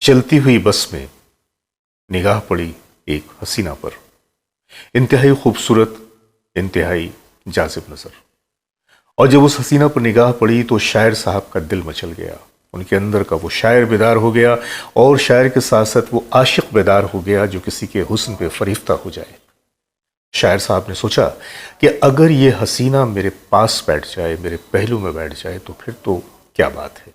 चलती हुई बस में निगाह पड़ी एक हसीना पर, इंतहाई खूबसूरत, इंतहाई जाजिब नजर। और जब उस हसीना पर निगाह पड़ी तो शायर साहब का दिल मचल गया, उनके अंदर का वो शायर बेदार हो गया और शायर के साथ साथ वो आशिक बेदार हो गया जो किसी के हुस्न पे फरिफ्ता हो जाए। शायर साहब ने सोचा कि अगर ये हसीना मेरे पास बैठ जाए, मेरे पहलू में बैठ जाए तो फिर तो क्या बात है।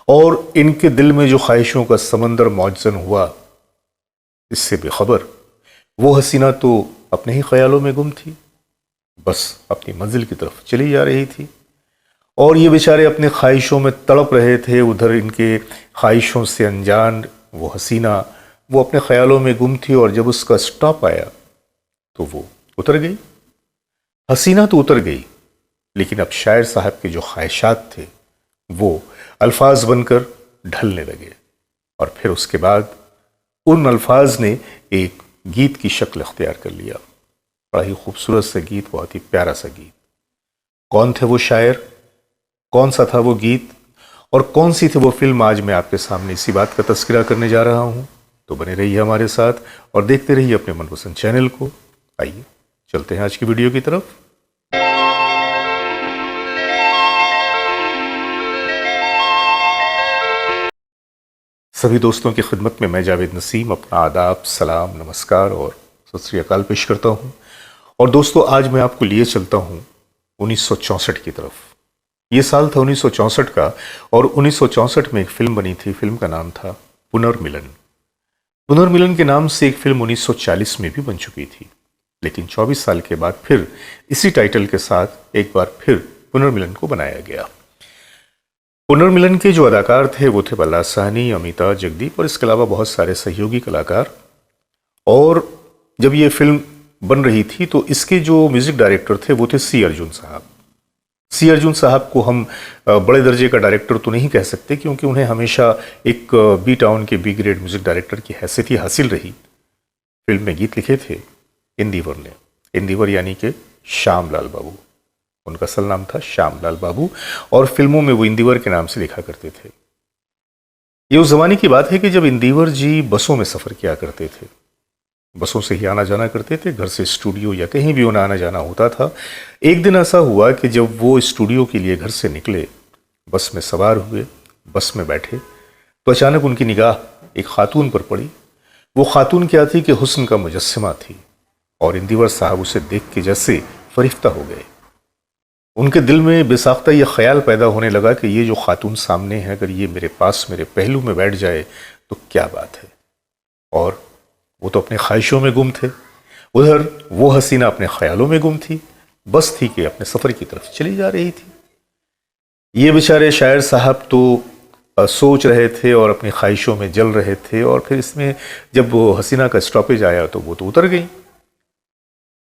और इनके दिल में जो ख्वाहिशों का समंदर मौजन हुआ, इससे बेखबर वो हसीना तो अपने ही ख्यालों में गुम थी, बस अपनी मंजिल की तरफ चली जा रही थी। और ये बेचारे अपने ख्वाहिशों में तड़प रहे थे। उधर इनके ख्वाहिशों से अनजान वो हसीना वो अपने ख्यालों में गुम थी, और जब उसका स्टॉप आया तो वो उतर गई। हसीना तो उतर गई, लेकिन अब शायर साहब के जो ख्वाहिशात थे वो अल्फाज बनकर ढलने लगे, और फिर उसके बाद उन अल्फाज ने एक गीत की शक्ल अख्तियार कर लिया। बड़ा ही खूबसूरत सा गीत, बहुत ही प्यारा सा गीत। कौन थे वो शायर, कौन सा था वो गीत, और कौन सी थी वो फिल्म, आज मैं आपके सामने इसी बात का तस्करा करने जा रहा हूं। तो बने रहिए हमारे साथ और देखते रहिए अपने मनपसंद चैनल को। आइए चलते हैं आज की वीडियो की तरफ। सभी दोस्तों की खिदमत में मैं जावेद नसीम अपना आदाब, सलाम, नमस्कार और सत श्री अकाल पेश करता हूं। और दोस्तों, आज मैं आपको लिए चलता हूं 1964 की तरफ। ये साल था 1964 का, और 1964 में एक फिल्म बनी थी। फिल्म का नाम था पुनर्मिलन। पुनर्मिलन के नाम से एक फिल्म 1940 में भी बन चुकी थी, लेकिन 24 साल के बाद फिर इसी टाइटल के साथ एक बार फिर पुनर्मिलन को बनाया गया। पुनर्मिलन के जो अदाकार थे वो थे बल्ला साहनी, अमिता, जगदीप और इसके अलावा बहुत सारे सहयोगी कलाकार। और जब ये फिल्म बन रही थी तो इसके जो म्यूजिक डायरेक्टर थे वो थे सी अर्जुन साहब। सी अर्जुन साहब को हम बड़े दर्जे का डायरेक्टर तो नहीं कह सकते, क्योंकि उन्हें हमेशा एक बी टाउन के बी ग्रेड म्यूजिक डायरेक्टर की हैसियत ही हासिल रही। फिल्म में गीत लिखे थे इंदिवर ने। इंदिवर यानी कि श्यामलाल बाबू, उनका असल नाम था श्यामलाल बाबू, और फिल्मों में वो इंदिवर के नाम से लिखा करते थे। ये उस जमाने की बात है कि जब इंदिवर जी बसों में सफ़र किया करते थे, बसों से ही आना जाना करते थे, घर से स्टूडियो या कहीं भी उन्हें आना जाना होता था। एक दिन ऐसा हुआ कि जब वो स्टूडियो के लिए घर से निकले, बस में सवार हुए, बस में बैठे, तो अचानक उनकी निगाह एक खातून पर पड़ी। वो खातून क्या थी कि हुस्न का मुजस्समा थी, और इंदिवर साहब उसे देख के जैसे फरिफ्ता हो गए। उनके दिल में बेसाख्ता ये ख्याल पैदा होने लगा कि ये जो खातून सामने है, अगर ये मेरे पास मेरे पहलू में बैठ जाए तो क्या बात है। और वो तो अपने ख्वाहिशों में गुम थे, उधर वो हसीना अपने ख्यालों में गुम थी, बस थी कि अपने सफ़र की तरफ चली जा रही थी। ये बेचारे शायर साहब तो सोच रहे थे और अपनी ख्वाहिशों में जल रहे थे, और फिर इसमें जब वो हसीना का स्टॉपेज आया तो वो तो उतर गई,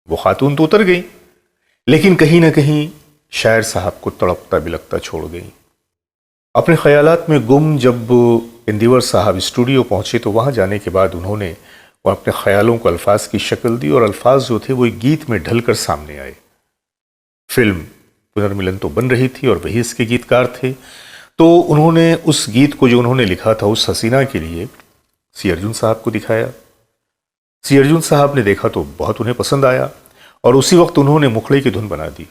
वो खातून तो उतर गई, लेकिन कहीं ना कहीं शायर साहब को तड़पता बिलखता छोड़ गई। अपने ख्यालात में गुम जब इंदिवर साहब स्टूडियो पहुंचे तो वहां जाने के बाद उन्होंने अपने ख्यालों को अल्फाज की शक्ल दी, और अल्फाज जो थे वो एक गीत में ढलकर सामने आए। फिल्म पुनर्मिलन तो बन रही थी और वही इसके गीतकार थे। तो उन्होंने उस गीत को जो उन्होंने लिखा था उस हसीना के लिए सी अर्जुन साहब को दिखाया। सी अर्जुन साहब ने देखा तो बहुत उन्हें पसंद आया, और उसी वक्त उन्होंने मुखड़े की धुन बना दी।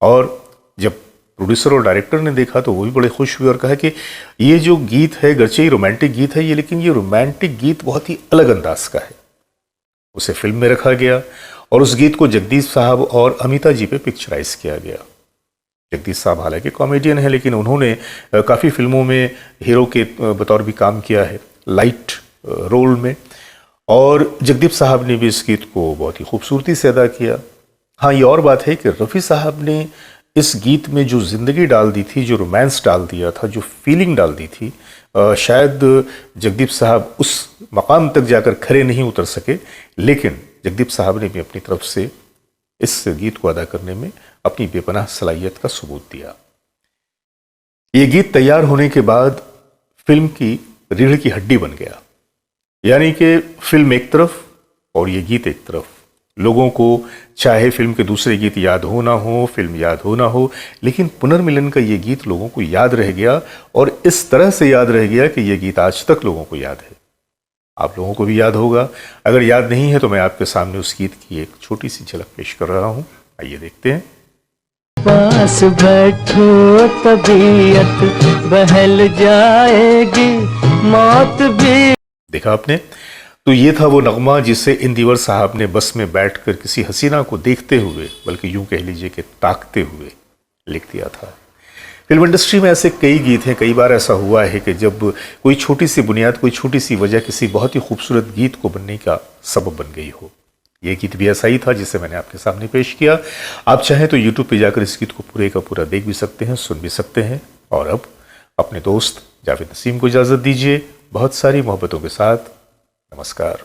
और जब प्रोड्यूसर और डायरेक्टर ने देखा तो वो भी बड़े खुश हुए और कहा कि ये जो गीत है, गर्चे ही रोमांटिक गीत है ये, लेकिन ये रोमांटिक गीत बहुत ही अलग अंदाज का है। उसे फिल्म में रखा गया और उस गीत को जगदीप साहब और अमिता जी पे पिक्चराइज किया गया। जगदीप साहब हालांकि कॉमेडियन है, लेकिन उन्होंने काफ़ी फिल्मों में हीरो के बतौर भी काम किया है, लाइट रोल में। और जगदीप साहब ने भी इस गीत को बहुत ही खूबसूरती से अदा किया। हाँ, ये और बात है कि रफ़ी साहब ने इस गीत में जो ज़िंदगी डाल दी थी, जो रोमांस डाल दिया था, जो फीलिंग डाल दी थी, शायद जगदीप साहब उस मकाम तक जाकर खरे नहीं उतर सके, लेकिन जगदीप साहब ने भी अपनी तरफ से इस गीत को अदा करने में अपनी बेपनाह सलाहियत का सबूत दिया। ये गीत तैयार होने के बाद फिल्म की रीढ़ की हड्डी बन गया, यानी कि फिल्म एक तरफ और ये गीत एक तरफ। लोगों को चाहे फिल्म के दूसरे गीत याद हो ना हो, फिल्म याद हो ना हो, लेकिन पुनर्मिलन का ये गीत लोगों को याद रह गया और इस तरह से याद रह गया कि ये गीत आज तक लोगों को याद है। आप लोगों को भी याद होगा। अगर याद नहीं है तो मैं आपके सामने उस गीत की एक छोटी सी झलक पेश कर रहा हूं। आइए देखते हैं। पास बैठो तबीयत बहल जाएगी, मौत भी। देखा आपने? तो ये था वो नगमा जिसे इंदिवर साहब ने बस में बैठकर किसी हसीना को देखते हुए, बल्कि यूं कह लीजिए कि ताकते हुए लिख दिया था। फिल्म इंडस्ट्री में ऐसे कई गीत हैं। कई बार ऐसा हुआ है कि जब कोई छोटी सी बुनियाद, कोई छोटी सी वजह किसी बहुत ही खूबसूरत गीत को बनने का सबब बन गई हो। ये गीत भी ऐसा ही था जिसे मैंने आपके सामने पेश किया। आप चाहें तो यूट्यूब पे जाकर इस गीत को पूरे का पूरा देख भी सकते हैं, सुन भी सकते हैं। और अब अपने दोस्त जावेद नसीम को इजाज़त दीजिए, बहुत सारी मोहब्बतों के साथ। नमस्कार।